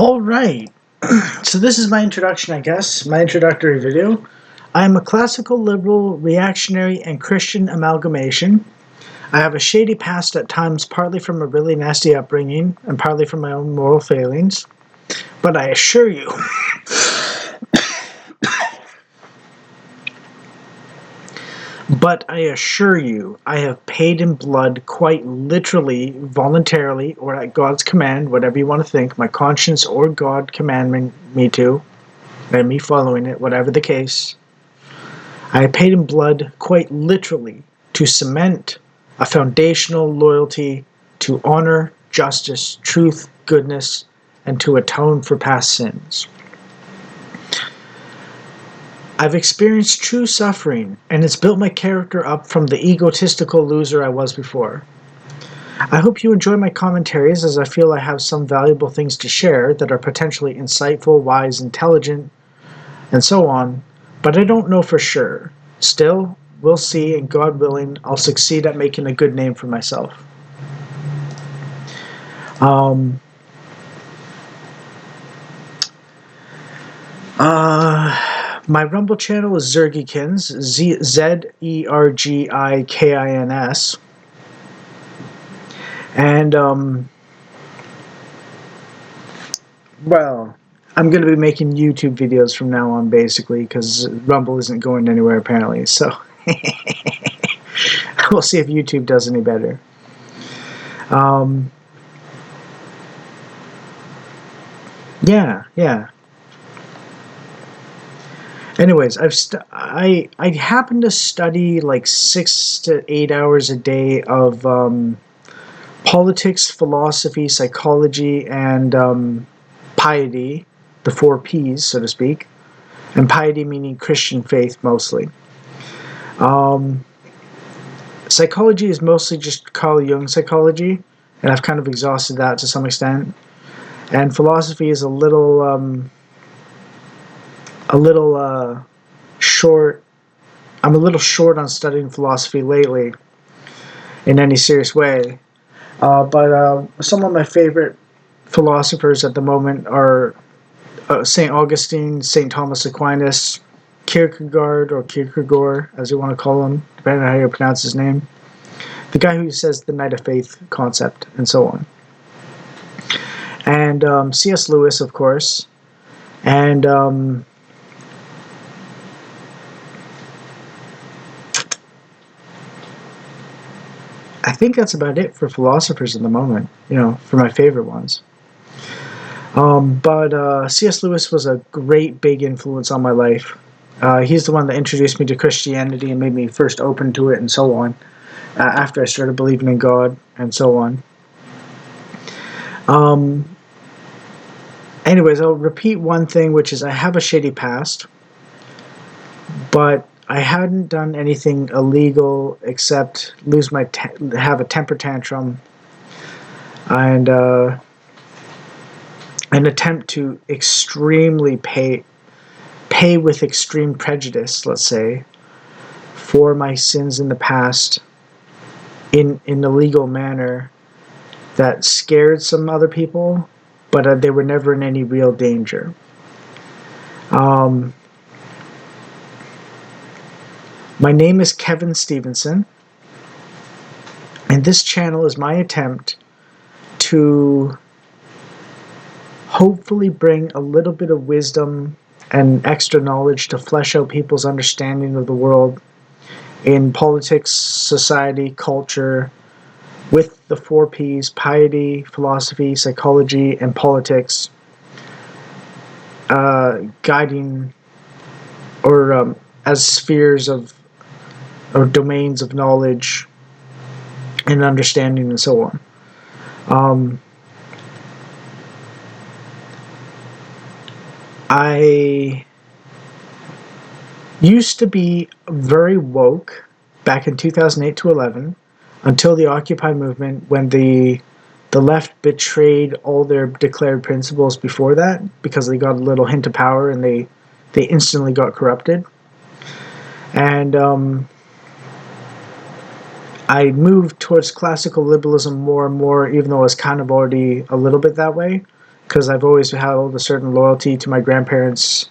Alright, so this is my introduction, I guess, my introductory video. I am a classical liberal, reactionary, and Christian amalgamation. I have a shady past at times, partly from a really nasty upbringing, and partly from my own moral failings. But I assure you, I have paid in blood, quite literally, voluntarily, or at God's command, whatever you want to think, my conscience or God commanding me to, and me following it, whatever the case. I have paid in blood, quite literally, to cement a foundational loyalty to honor, justice, truth, goodness, and to atone for past sins. I've experienced true suffering, and it's built my character up from the egotistical loser I was before. I hope you enjoy my commentaries, as I feel I have some valuable things to share that are potentially insightful, wise, intelligent, and so on, but I don't know for sure. Still, we'll see, and God willing, I'll succeed at making a good name for myself. My Rumble channel is Zergikins, Zergikins. And, well, I'm going to be making YouTube videos from now on, basically, because Rumble isn't going anywhere, apparently, so we'll see if YouTube does any better. Yeah. Anyways, I happen to study like 6 to 8 hours a day of politics, philosophy, psychology, and piety, the 4 P's, so to speak, and piety meaning Christian faith mostly. Psychology is mostly just Carl Jung psychology, and I've kind of exhausted that to some extent. And philosophy is a little short. I'm a little short on studying philosophy lately in any serious way. But some of my favorite philosophers at the moment are St. Augustine, St. Thomas Aquinas, Kierkegaard, or Kierkegaard, as you want to call him, depending on how you pronounce his name. The guy who says the Knight of Faith concept, and so on. And C.S. Lewis, of course. And I think that's about it for philosophers at the moment, for my favorite ones. But C.S. Lewis was a great big influence on my life. He's the one that introduced me to Christianity and made me first open to it, and so on, after I started believing in God, and so on. Anyways, I'll repeat one thing, which is I have a shady past, but I hadn't done anything illegal except have a temper tantrum and an attempt to extremely pay with extreme prejudice, let's say, for my sins in the past in a legal manner that scared some other people, but they were never in any real danger. My name is Kevin Stevenson, and this channel is my attempt to hopefully bring a little bit of wisdom and extra knowledge to flesh out people's understanding of the world in politics, society, culture, with the 4 P's, piety, philosophy, psychology, and politics, guiding or as spheres of or domains of knowledge and understanding, and so on. I used to be very woke back in 2008 to 11 until the Occupy movement, when the left betrayed all their declared principles before that because they got a little hint of power and they instantly got corrupted. And I moved towards classical liberalism more and more, even though I was kind of already a little bit that way, because I've always held a certain loyalty to my grandparents'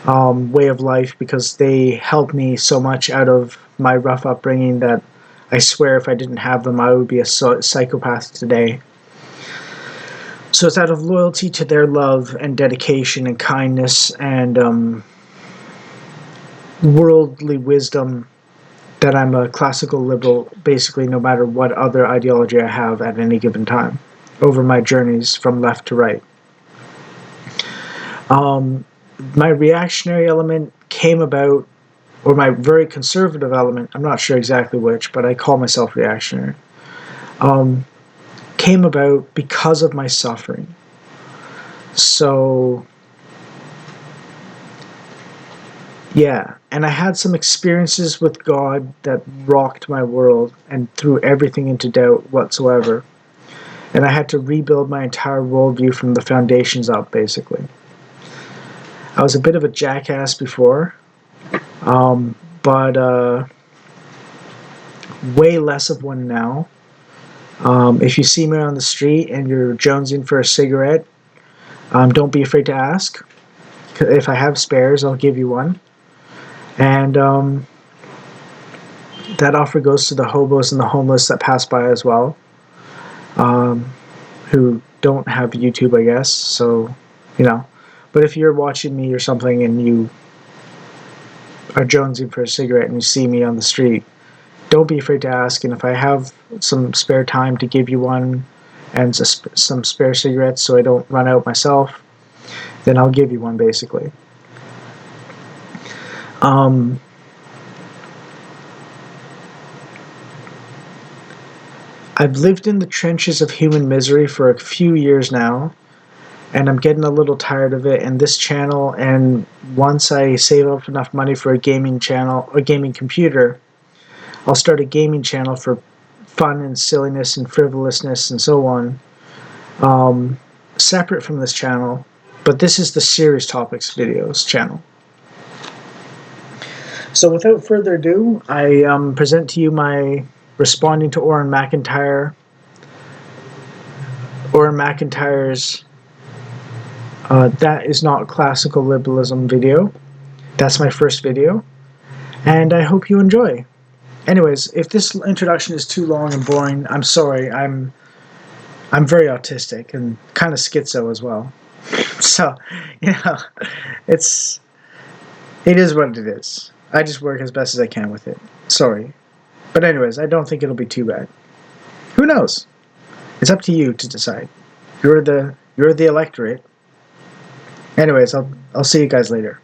way of life, because they helped me so much out of my rough upbringing that I swear if I didn't have them, I would be a psychopath today. So it's out of loyalty to their love and dedication and kindness and worldly wisdom that I'm a classical liberal, basically, no matter what other ideology I have at any given time, over my journeys from left to right. My reactionary element came about, or my very conservative element, I'm not sure exactly which, but I call myself reactionary, came about because of my suffering. So, yeah, and I had some experiences with God that rocked my world and threw everything into doubt whatsoever. And I had to rebuild my entire worldview from the foundations up, basically. I was a bit of a jackass before, but way less of one now. If you see me on the street and you're jonesing for a cigarette, don't be afraid to ask. If I have spares, I'll give you one. And that offer goes to the hobos and the homeless that pass by as well, who don't have YouTube, I guess. So, you know. But if you're watching me or something and you are jonesing for a cigarette and you see me on the street, don't be afraid to ask. And if I have some spare time to give you one and some spare cigarettes so I don't run out myself, then I'll give you one, basically. I've lived in the trenches of human misery for a few years now, and I'm getting a little tired of it. And this channel, and once I save up enough money for a gaming channel, a gaming computer, I'll start a gaming channel for fun and silliness and frivolousness and so on, separate from this channel. But this is the serious topics videos channel. So without further ado, I present to you my responding to Orrin McIntyre's That Is Not Classical Liberalism video. That's my first video, and I hope you enjoy. Anyways, if this introduction is too long and boring, I'm sorry. I'm very autistic and kind of schizo as well. So, you know, it is what it is. I just work as best as I can with it. Sorry. But anyways, I don't think it'll be too bad. Who knows? It's up to you to decide. You're the electorate. Anyways, I'll see you guys later.